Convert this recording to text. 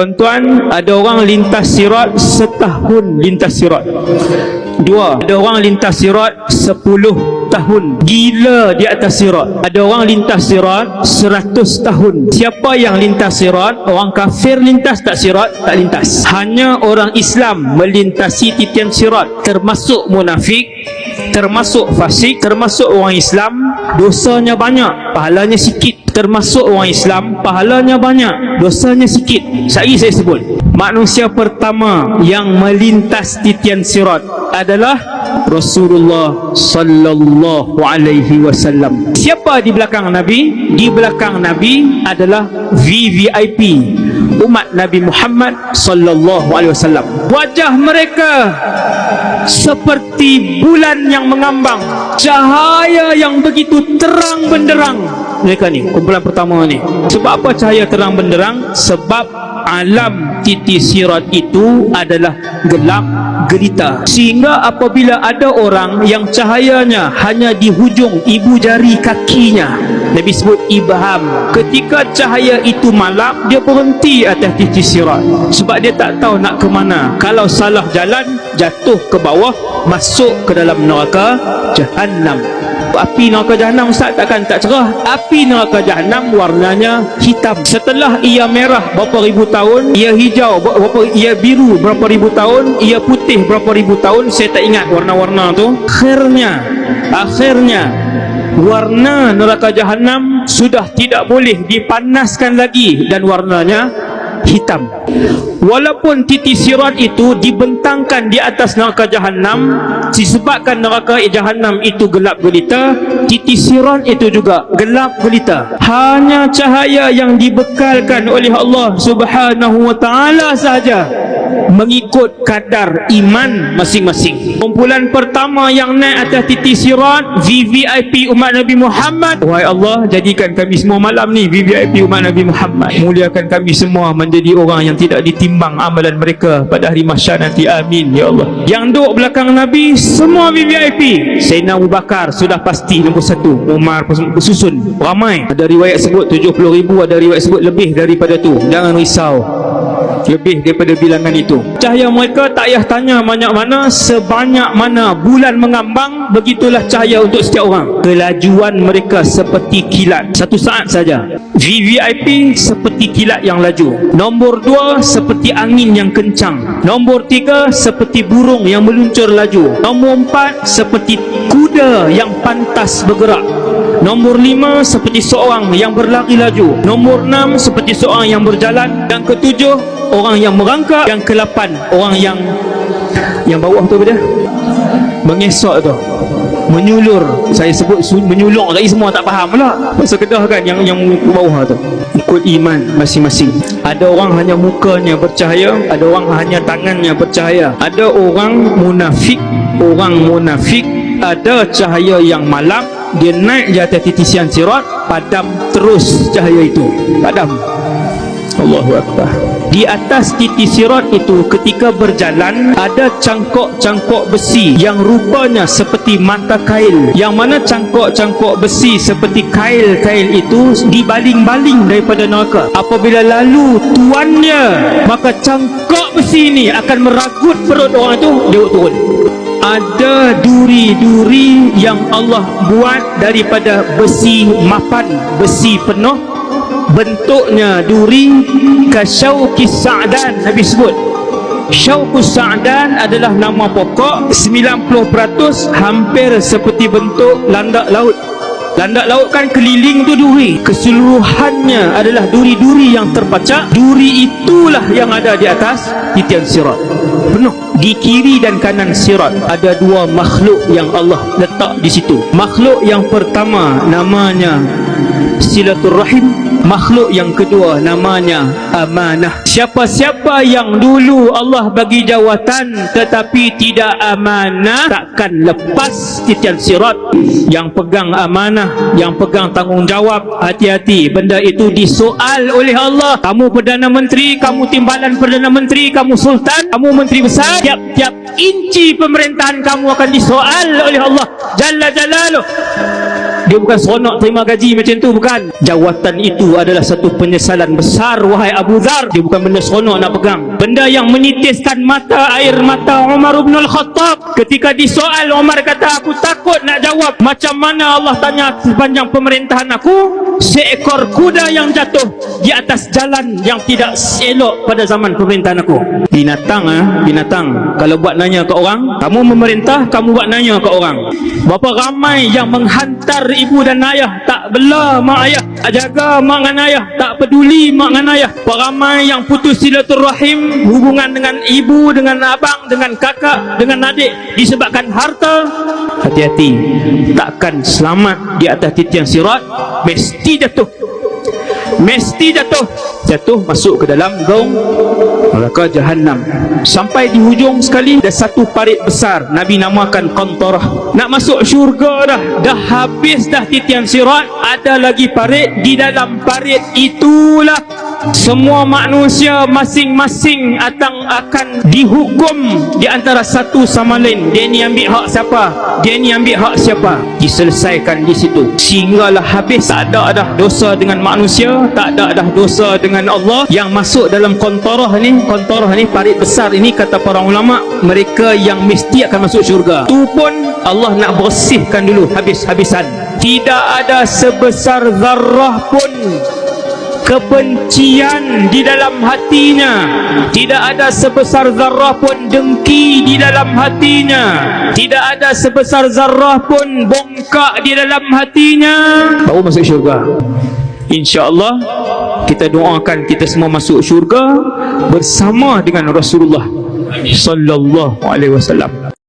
Tuan-tuan, ada orang lintas sirat setahun lintas sirat. Dua, ada orang lintas sirat 10 tahun gila di atas sirat. Ada orang lintas sirat 100 tahun. Siapa yang lintas sirat? Orang kafir lintas tak sirat? Tak lintas. Hanya orang Islam melintasi titian sirat, termasuk munafik, termasuk fasik, termasuk orang Islam dosanya banyak, pahalanya sikit. Termasuk orang Islam, pahalanya banyak, dosanya sikit. Saya sebut, manusia pertama yang melintas titian sirat adalah Rasulullah sallallahu alaihi wasallam. Siapa di belakang Nabi? Di belakang Nabi adalah VVIP umat Nabi Muhammad sallallahu alaihi wasallam. Wajah mereka seperti bulan yang mengambang, cahaya yang begitu terang benderang. Mereka ni kumpulan pertama ni. Sebab apa cahaya terang benderang? Sebab alam titi sirat itu adalah gelap gelita, sehingga apabila ada orang yang cahayanya hanya di hujung ibu jari kakinya, Nabi sebut ibham, ketika cahaya itu malam, dia berhenti atas titi sirat sebab dia tak tahu nak ke mana. Kalau salah jalan, jatuh ke bawah, masuk ke dalam neraka Jahannam. Api neraka Jahannam, Ustaz, takkan tak cerah? Api neraka Jahannam warnanya hitam. Setelah ia merah berapa ribu tahun, ia hijau ia biru berapa ribu tahun, ia putih berapa ribu tahun, saya tak ingat warna-warna tu. Akhirnya warna neraka Jahannam sudah tidak boleh dipanaskan lagi dan warnanya hitam. Walaupun titi sirat itu dibentangkan di atas neraka Jahannam, disebabkan neraka Jahannam itu gelap gelita, titi sirat itu juga gelap gelita. Hanya cahaya yang dibekalkan oleh Allah Subhanahu wa taala saja, mengikut kadar iman masing-masing. Kumpulan pertama yang naik atas titi sirat VVIP umat Nabi Muhammad. Wahai Allah, jadikan kami semua malam ni VVIP umat Nabi Muhammad. Muliakan kami semua menjadi orang yang tidak ditimbang amalan mereka pada hari mahsyar nanti. Amin ya Allah. Yang duduk belakang Nabi semua VVIP. Sayyidina Abu Bakar sudah pasti nombor 1, Umar bersusun ramai. Ada riwayat sebut 70,000, ada riwayat sebut lebih daripada tu. Jangan risau, lebih daripada bilangan itu. Cahaya mereka tak payah tanya banyak mana, sebanyak mana bulan mengambang, begitulah cahaya untuk setiap orang. Kelajuan mereka seperti kilat, 1 saat saja. VVIP seperti kilat yang laju. Nombor 2 seperti angin yang kencang. Nombor 3 seperti burung yang meluncur laju. Nombor 4 seperti kuda yang pantas bergerak. Nombor 5 seperti seorang yang berlari laju. Nombor 6 seperti seorang yang berjalan. Dan ke-7 orang yang merangkak. Yang ke-8 orang yang bawah tu apa dia? Mengesok tu, menyulur. Saya sebut menyulur lagi, semua tak faham pula. Pasal Kedah kan yang bawah tu. Ikut iman masing-masing. Ada orang hanya mukanya bercahaya, ada orang hanya tangannya bercahaya. Ada orang munafik ada cahaya yang malam, dia naik di atas titian sirat, padam terus cahaya itu, padam. Allahu Akbar. Di atas titi sirat itu ketika berjalan ada cangkok-cangkok besi yang rupanya seperti mata kail, yang mana cangkok-cangkok besi seperti kail-kail itu dibaling-baling daripada neraka. Apabila lalu tuannya, maka cangkok besi ini akan meragut perut orang itu, dia turun. Ada duri-duri yang Allah buat daripada besi mapan, besi penuh. Bentuknya duri kasyauqis sa'dan. Nabi sebut syauqus sa'dan adalah nama pokok. 90% hampir seperti bentuk landak laut. Landak laut kan keliling tu duri, keseluruhannya adalah duri-duri yang terpacak. Duri itulah yang ada di atas titian sirat, penuh. Di kiri dan kanan sirat ada 2 makhluk yang Allah letak di situ. Makhluk yang pertama namanya silaturrahim. Makhluk yang kedua namanya amanah. Siapa-siapa yang dulu Allah bagi jawatan tetapi tidak amanah, takkan lepas titian sirat. Yang pegang amanah, yang pegang tanggungjawab, hati-hati, benda itu disoal oleh Allah. Kamu Perdana Menteri, kamu timbalan Perdana Menteri, kamu Sultan, kamu Menteri Besar, tiap-tiap inci pemerintahan kamu akan disoal oleh Allah Jalla Jalaluh. Dia bukan seronok terima gaji macam tu, bukan. Jawatan itu adalah satu penyesalan besar, wahai Abu Dhar. Dia bukan benda seronok nak pegang. Benda yang menitiskan air mata Umar bin Al-Khattab. Ketika disoal, Umar kata, aku takut nak jawab. Macam mana Allah tanya sepanjang pemerintahan aku? Seekor kuda yang jatuh di atas jalan yang tidak elok pada zaman pemerintahan aku. Binatang, binatang. Kalau buat nanya ke orang, kamu memerintah, kamu buat nanya ke orang. Berapa ramai yang menghantar ibu dan ayah, tak bela mak ayah, tak jaga mak dengan ayah, tak peduli mak dengan ayah. Berapa ramai yang putus silaturahim, hubungan dengan ibu, dengan abang, dengan kakak, dengan adik, disebabkan harta. Hati-hati, takkan selamat di atas titian sirat. Mesti jatuh, mesti jatuh. Jatuh masuk ke dalam gaung neraka Jahannam. Sampai di hujung sekali ada satu parit besar, Nabi namakan Qantarah. Nak masuk syurga dah habis dah titian sirat. Ada lagi parit. Di dalam parit itulah semua manusia masing-masing akan dihukum di antara satu sama lain. Dia ni ambil hak siapa, dia ni ambil hak siapa, diselesaikan di situ sehinggalah habis. Tak ada dah dosa dengan manusia, tak ada dah dosa dengan Allah. Yang masuk dalam Qantarah ni parit besar ini, kata para ulama, mereka yang mesti akan masuk syurga. Tu pun Allah nak bersihkan dulu habis-habisan. Tidak ada sebesar zarrah pun kebencian di dalam hatinya, tidak ada sebesar zarrah pun dengki di dalam hatinya, tidak ada sebesar zarrah pun bongkak di dalam hatinya, baru masuk syurga. InsyaAllah kita doakan kita semua masuk syurga bersama dengan Rasulullah sallallahu alaihi wasallam.